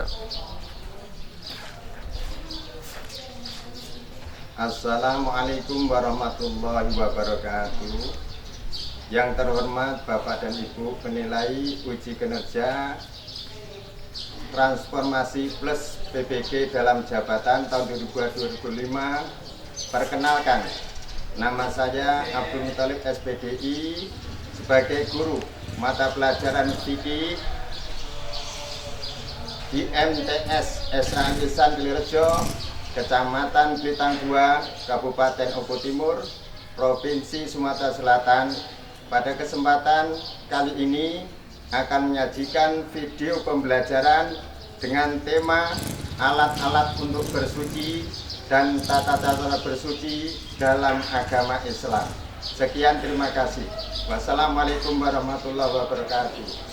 Pak. Assalamualaikum warahmatullahi wabarakatuh. Yang terhormat Bapak dan Ibu penilai uji kinerja Transformasi Plus PBG dalam jabatan tahun 2005. Perkenalkan, nama saya Abdul Muthalib SPDI sebagai guru mata pelajaran fikih di MTS SA Lisan Kelirejo, Kecamatan Blitang 2, Kabupaten Opo Timur, Provinsi Sumatera Selatan. Pada kesempatan kali ini akan menyajikan video pembelajaran dengan tema alat-alat untuk bersuci dan tata-tata bersuci dalam agama Islam. Sekian, terima kasih. Wassalamualaikum warahmatullahi wabarakatuh.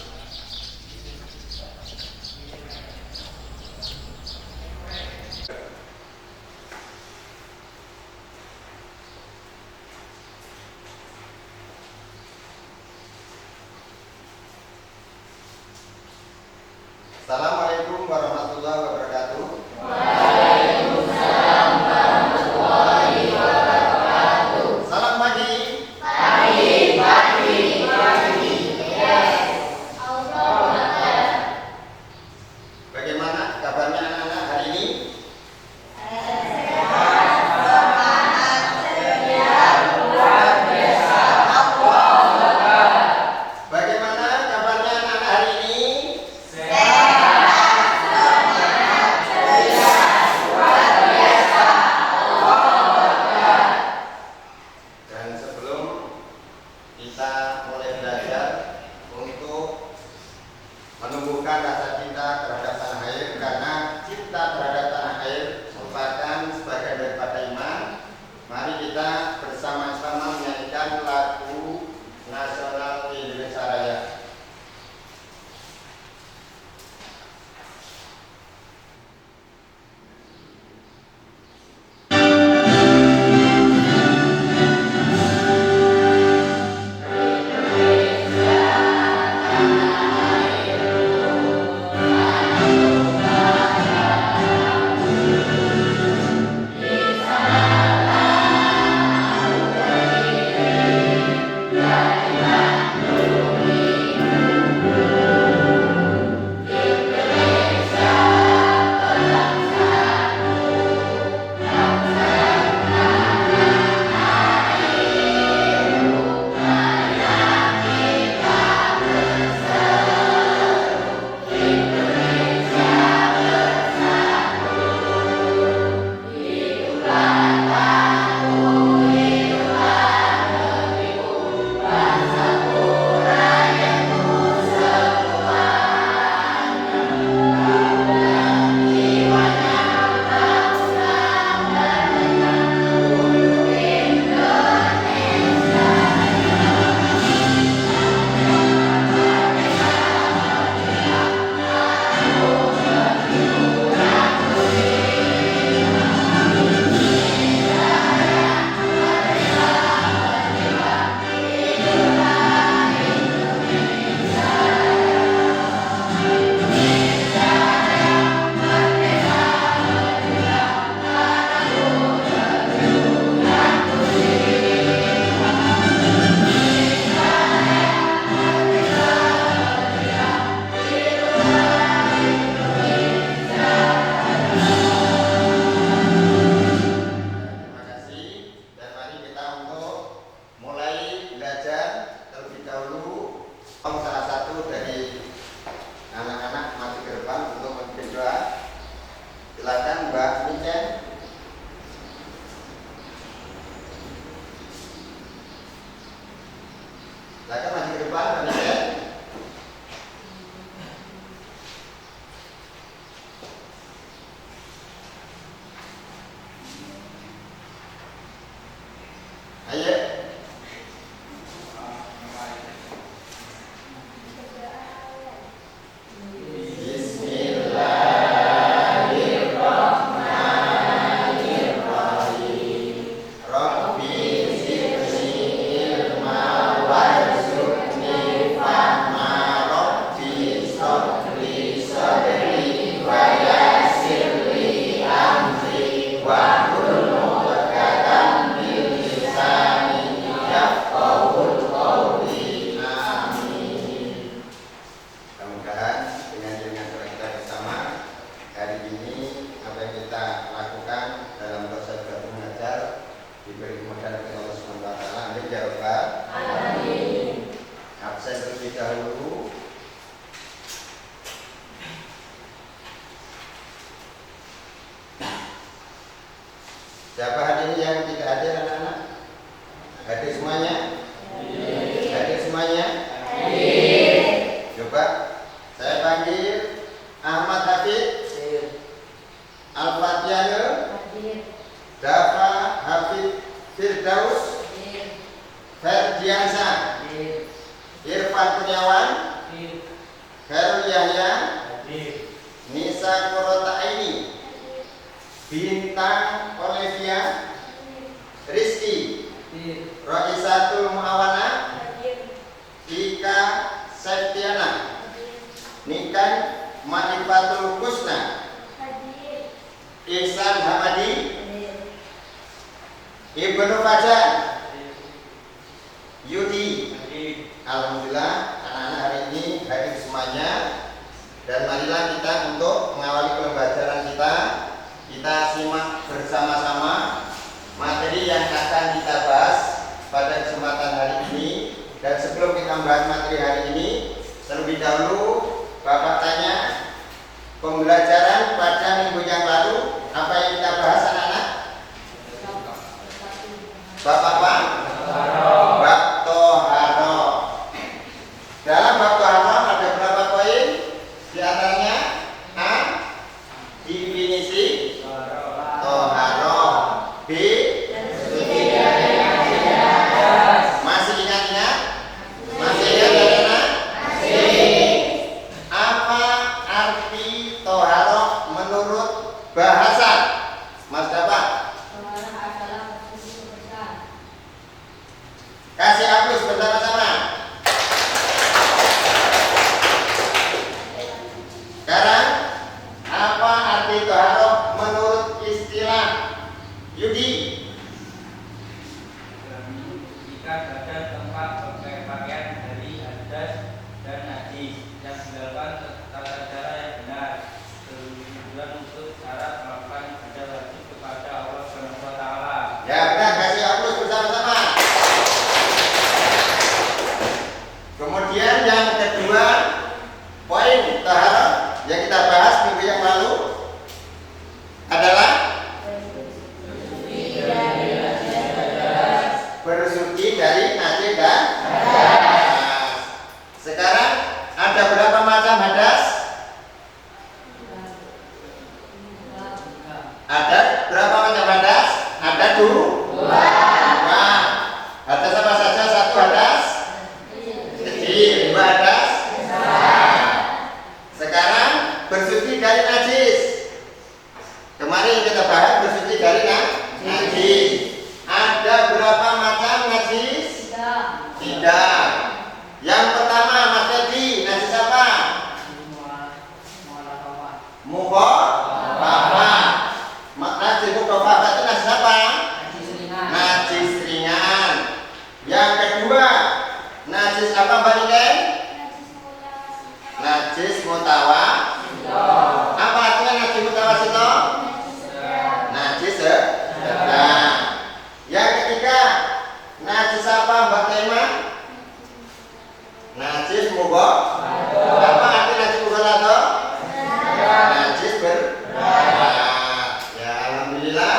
Assalamualaikum warahmatullahi wabarakatuh. Waalaikumsalam warahmatullahi wabarakatuh. Salam pagi. Pagi, pagi, pagi. Yes. Bagaimana kabarnya anak-anak hari ini? Bagaimana kabarnya anak-anak hari ini? Siapa hari ini yang tidak hadir anak-anak? Hadir semuanya? Hadir semuanya? Coba saya panggil Ahmad Hafid, Al-Fatihah, Dafa Hafid Firdaus, Ferdiansa, Irfan Kurniawan, Khairul Yahya, Nisa Kurota Aini, Bintang Olivia, Rizky, Roisatul Muawana, Ika Septiana, Nikan Manifatul Kusna, Ihsan Hamadi, Ibnu Fajar, Yudi. Alhamdulillah anak-anak hari ini hadir semuanya, dan marilah kita untuk mengawali pembelajaran kita. Kita simak bersama-sama materi yang akan kita bahas pada kesempatan hari ini. Dan sebelum kita membahas materi hari ini, terlebih dahulu Bapak tanya, pembelajaran pada minggu yang lalu apa yang kita bahas anak-anak? Bab apa? Bab Toharo. Dalam bab Toharo ada berapa poin? Di antaranya A. Definisi Toharo. B. Masih ingat-ingat? Masih ingat-ingat? Apa arti Toharo menurut bahasa? Mas Dapat? Kasih hapus bersama-sama. Sekarang apa arti toharo menurut istilah Yudi? Jika ada tempat pakai pakaian dari hadas dan najis yang dilakukan tata cara yang benar, tujuan untuk syarat melakukan ibadah wajib kepada Allah Subhanahu wa taala. Ya benar, kasih hapus bersama-sama. Kemudian yang kedua, poin toharo yang kita bahas minggu yang lalu adalah bersuci dari najis dan hadas. Sekarang ada berapa macam hadas? Ada berapa macam hadas? Ada dua. Hadas apa saja? Satu hadas kecil, dua hadas besar. Sekarang bersuci dari najis. Kemarin kita bahas bersuci dari najis. Ada berapa macam najis? Tiga. Yang pertama Mas Teddy, najis apa? Mukhofafa. Najis mukhofafa itu najis apa? Najis ringan. Yang kedua, najis apa Mbak Niken? Najis mutawasito. Apa artinya najis mutawasito? Najis sedang. Yang ketiga, najis apa Mbak Tema? Najis mughallath. Apa arti najis mughallath? Najis berat. Ya alhamdulillah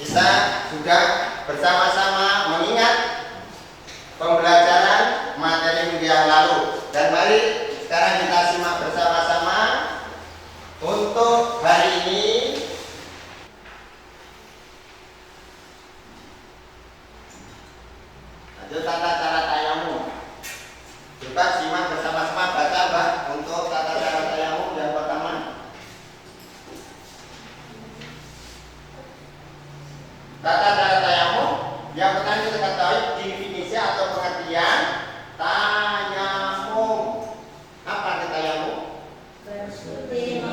kita sudah bersama-sama mengingat pembelajaran materi minggu yang lalu. Dan mari sekarang kita simak bersama-sama untuk hari ini. Lanjut tata cara tayamum. Coba simak bersama-sama, baca Mbak untuk tata cara tayamum yang pertama. Tata cara tayamum yang pertama kita ketahui definisi atau pengertian tayamum. Apa arti tayamum? Bersuci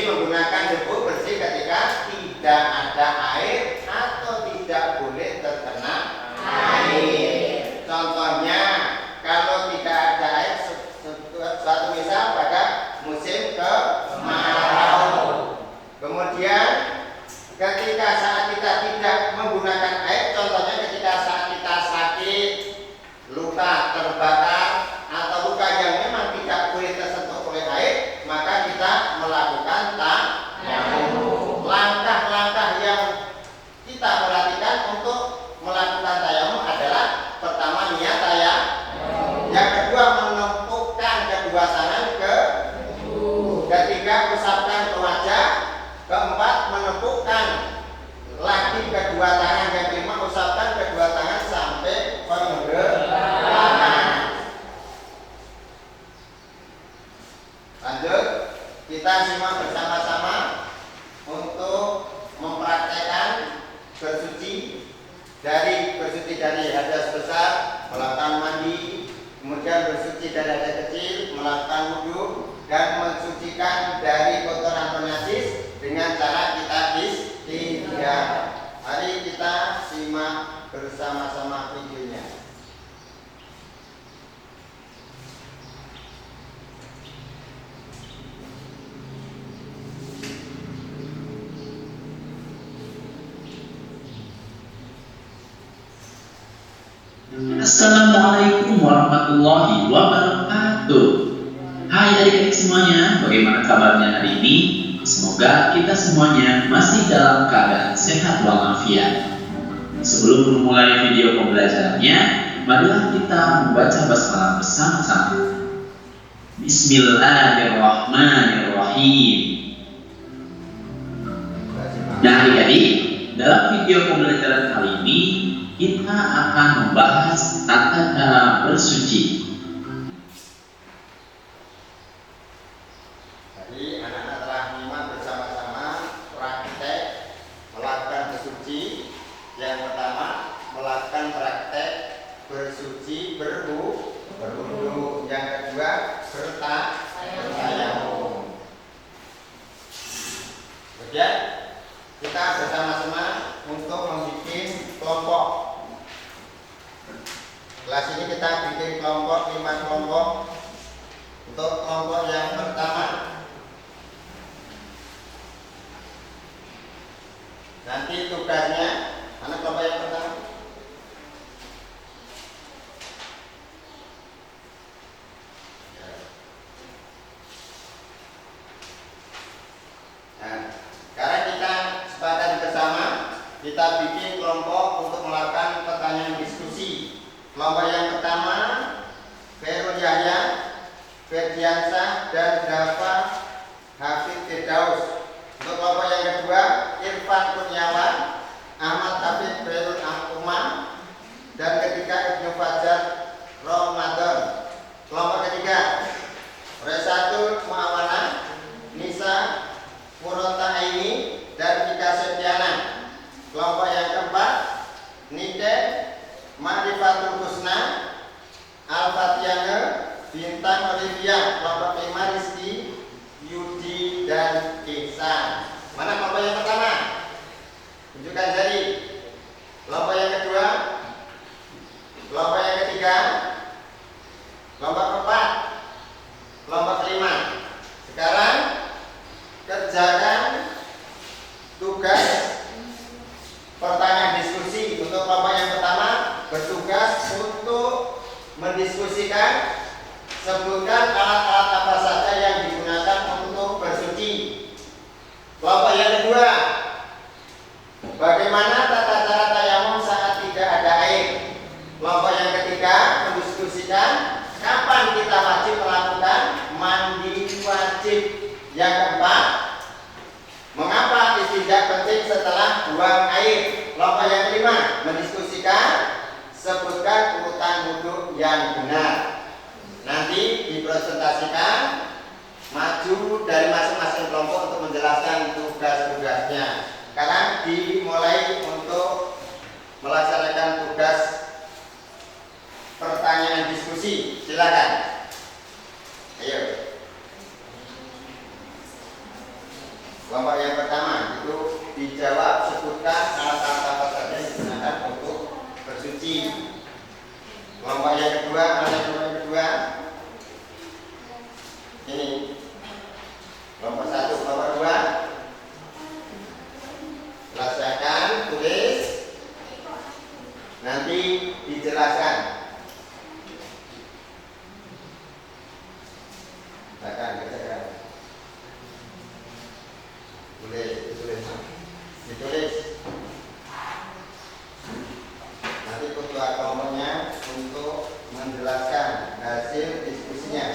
menggunakan debu bersih ketika tidak ada air atau tidak boleh terkena air. Contohnya kalau tidak ada air, suatu misal pada musim kemarau. Kemudian ketika saat kita tidak menggunakan air, contohnya ketika saat kita sakit, luka terbakar atau luka yang memang tidak boleh tersentuh oleh air, melakukan mandi, kemudian bersuci dari hadas kecil, melakukan wudhu, dan mensucikan dari kotoran atau najis dengan cara kita istinja. Mari kita simak bersama-sama videonya. Assalamualaikum warahmatullahi wabarakatuh. Hai adik-adik semuanya, bagaimana kabarnya hari ini? Semoga kita semuanya masih dalam keadaan sehat walafiat. Sebelum memulai video pembelajarannya, marilah kita membaca basmalah bersama-sama. Bismillahirrahmanirrahim. Nah adik-adik, dalam video pembelajaran kali ini kita akan membahas tata cara bersuci. Jadi anak-anak telah menyimak bersama-sama praktek melakukan bersuci. Yang pertama, melakukan praktek bersuci berwudu. Yang kedua, bertayamum. Kemudian kita bersama-sama untuk membuat kelompok. Kelas ini kita bikin kelompok 5 kelompok. Untuk kelompok yang pertama, nanti tugasnya, mana kelompok yang pertama? Nah, sekarang kita sepakat bersama, kita bikin kelompok untuk melakukan pertanyaan diskusi. Kelompok yang pertama, Khairul Yahya, Ferdiansah, dan Dafa Hafid Firdaus. Untuk kelompok yang kedua, Irfan Kurniawan, Ahmad Hafid Khairul Umar, dan ketiga Ibnu Fajar Ramadan. Kelompok ketiga, Resatul Muawana, Nisa Murota Aini, dan Ika Septiana. Kelompok yang keempat, Nide Ma'rifatul Husna, Al-Fatihana, Bintang Olivia. Kelompok 5, Rizky, Yudi, dan Ihsan. Mana kelompok yang pertama? Tunjukkan jari. Kelompok yang kedua, kelompok yang ketiga, kelompok keempat, kelompok kelima. Sekarang kerjakan tugas pertanyaan diskusi. Untuk kelompok yang pertama, bertugas untuk mendiskusikan, sebutkan alat-alat apa saja yang digunakan untuk bersuci. Kelompok yang kedua, bagaimana tata cara tayamum saat tidak ada air. Kelompok yang ketiga, mendiskusikan kapan kita wajib melakukan mandi wajib. Yang keempat, mengapa istinja penting setelah buang air. Kelompok yang kelima, mendiskusikan, sebutkan urutan wudhu yang benar. Nanti dipresentasikan, maju dari masing-masing kelompok untuk menjelaskan tugas-tugasnya. Sekarang dimulai untuk melaksanakan tugas pertanyaan diskusi. Silakan. Ayo. Kelompok yang pertama itu dijawab, sebutkan alat-alat apa saja yang digunakan untuk bersuci. Kelompok yang kedua, mana kelompok yang kedua? Ini. Kelompok satu, kelompok dua. Selesaikan, tulis. Nanti dijelaskan. Silakan. Ditulis. Nanti ketua kelompoknya untuk menjelaskan hasil diskusinya.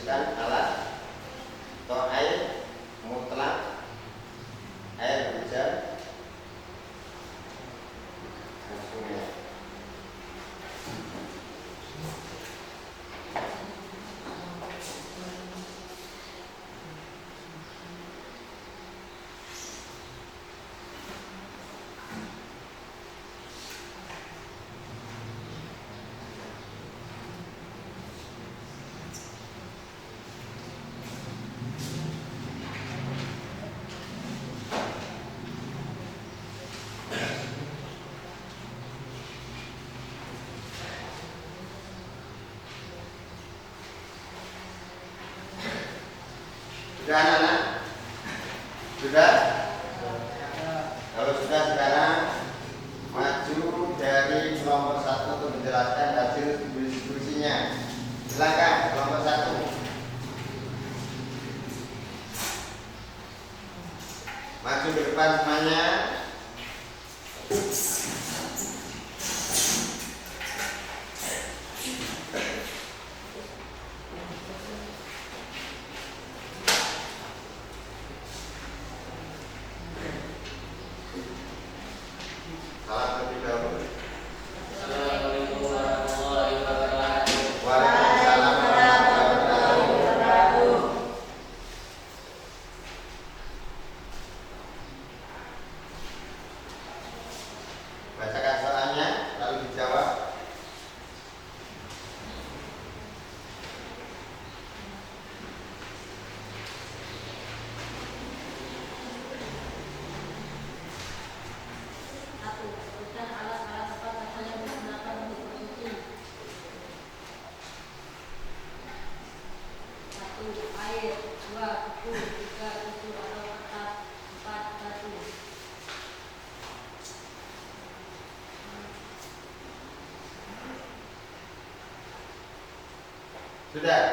tuliskan alat atau air mutlak, air hujan, dan sungai. Sudah anak-anak? Sudah? Kalau sudah, sekarang maju dari kelompok 1 untuk menjelaskan hasil diskusinya. Silakan kelompok 1. Maju ke depan semuanya. Salam terlebih dahulu. Assalamualaikum warahmatullahi wabarakatuh. Waalaikumsalam warahmatullahi wabarakatuh. Bacakan soalnya lalu dijawab. Satu, sebutkan alat-alat apa saja yang digunakan untuk bersuci. 1. Air. 2. Kuku. 3. Susu atau kertas. 4. Batu. Sudah?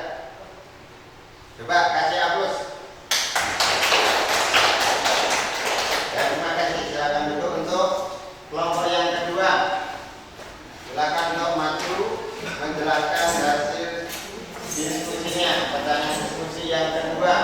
Coba kasih aplaus. Ya, terima kasih. Silakan duduk untuk kelompok yang kedua. Silakan untuk maju menjelaskan hasil diskusinya. Pertanyaan diskusi yang kedua.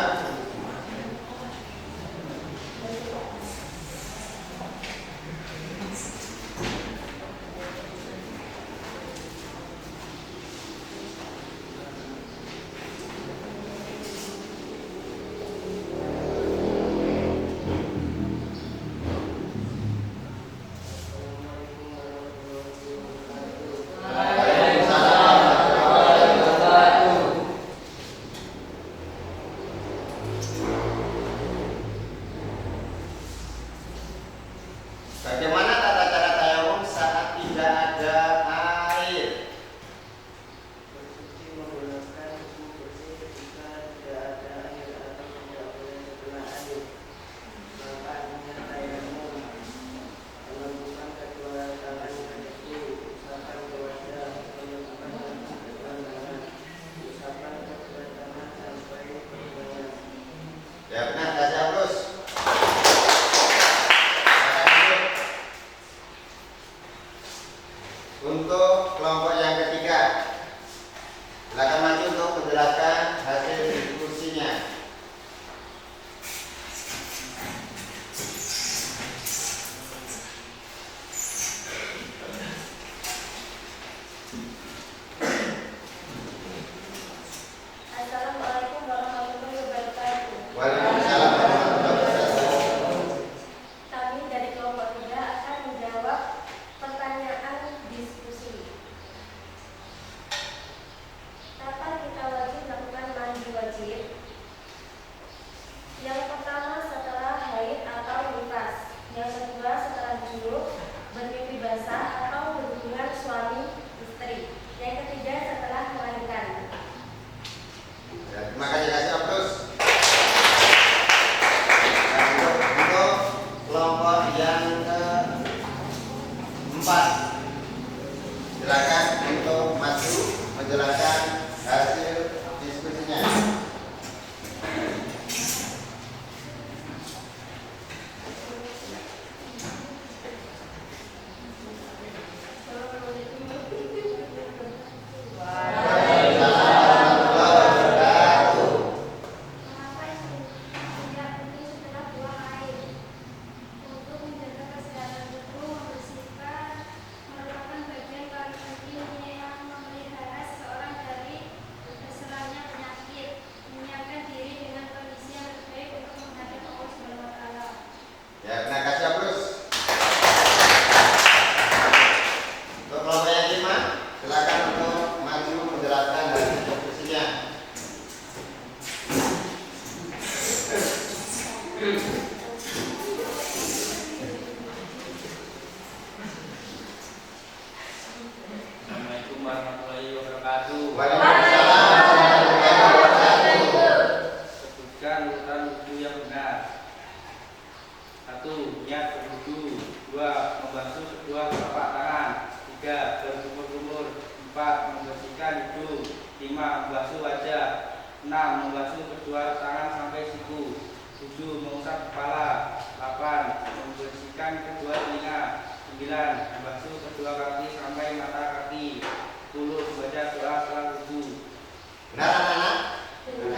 Membasuh kedua tangan sampai siku. 7. Mengusap kepala. 8. Membersihkan kedua telinga. 9. Membasuh kedua kaki sampai mata kaki. 10. Membaca doa setelah wudu. Benar anak-anak? Benar.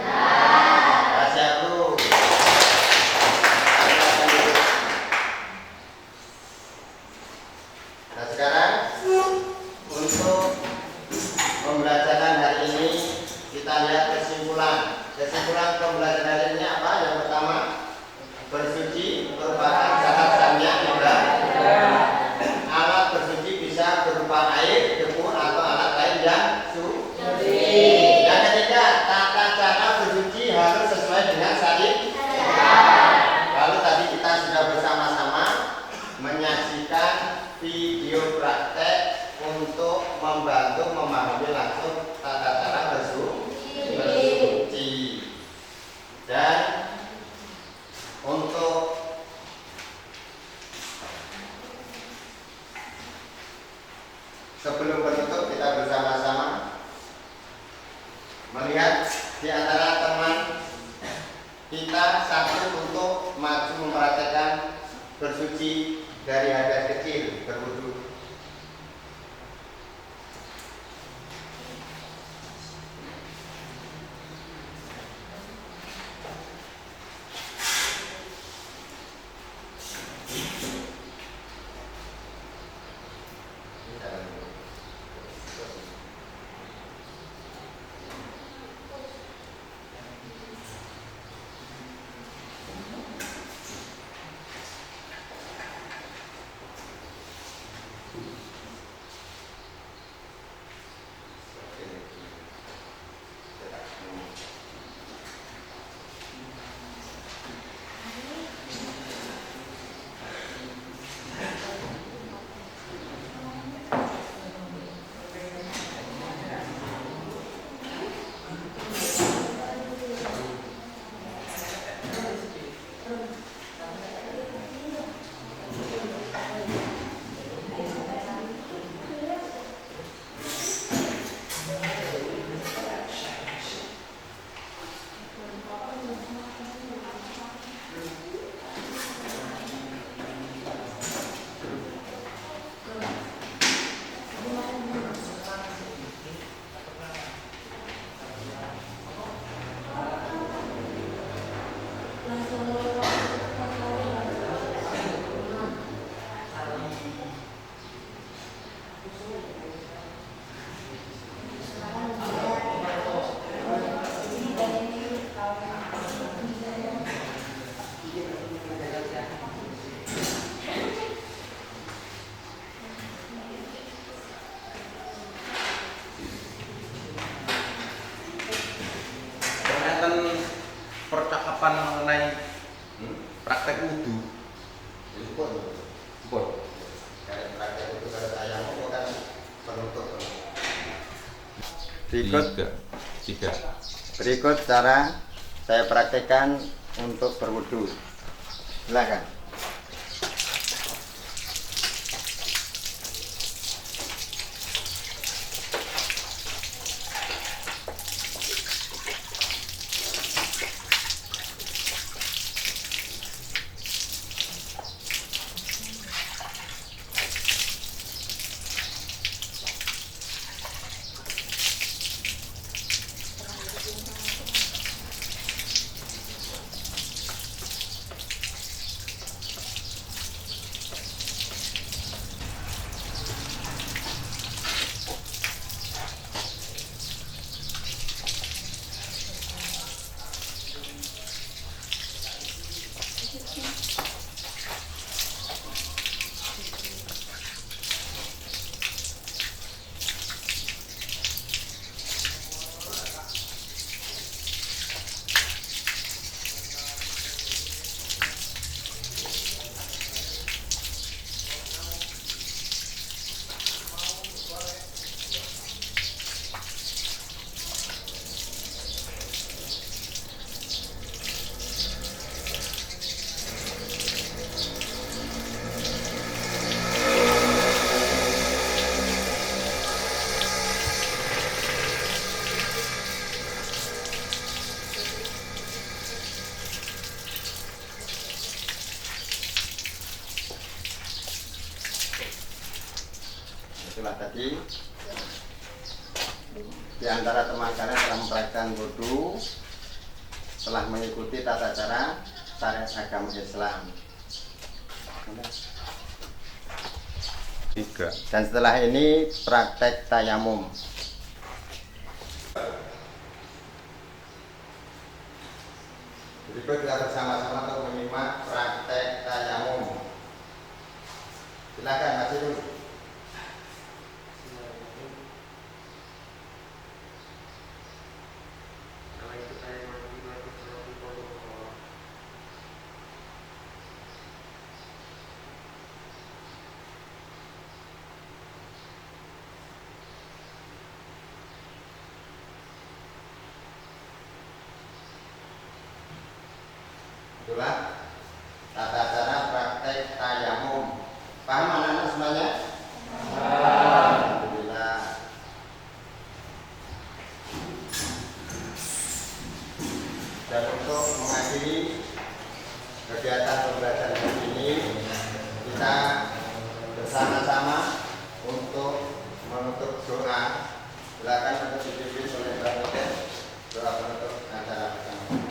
Rahasia bro. Nah sekarang untuk pembelajaran hari ini kita lihat kesimpulan. Kesimpulan pembelajaran hari ini apa? Yang pertama, bersuci merupakan syarat sahnya ibadah. Alat bersuci bisa berupa air, debu atau alat lain yang suci. Yang ketiga, tata cara bersuci harus sesuai dengan syariat. Lalu tadi kita sudah bersama-sama menyaksikan video praktek untuk membantu memahami langsung tata cara bersuci. Dan untuk sebelum penutup kita bersama-sama melihat di antara teman kita satu untuk maju mempraktekkan bersuci dari hadas kecil berwudu. Percakapan mengenai praktek wudu. Pun. Kayak praktek itu kalau saya mau kan penutup. Berikut cara saya praktekkan untuk berwudu. Silakan. itulah tadi di antara teman kalian telah mempraktikkan wudu, telah mengikuti tata cara syariat agama Islam. Dan setelah ini praktek tayamum. Berikut kita bersama-sama untuk menyimak praktek tayamum. Silakan Mas Irul. Itulah tata cara praktek tayamum. Paham anak-anak semuanya? Alhamdulillah. Dan untuk mengakhiri kegiatan pembelajaran ini, kita bersama-sama untuk menutup doa. Silakan untuk dipimpin oleh Bapak doa penutup acara bersama.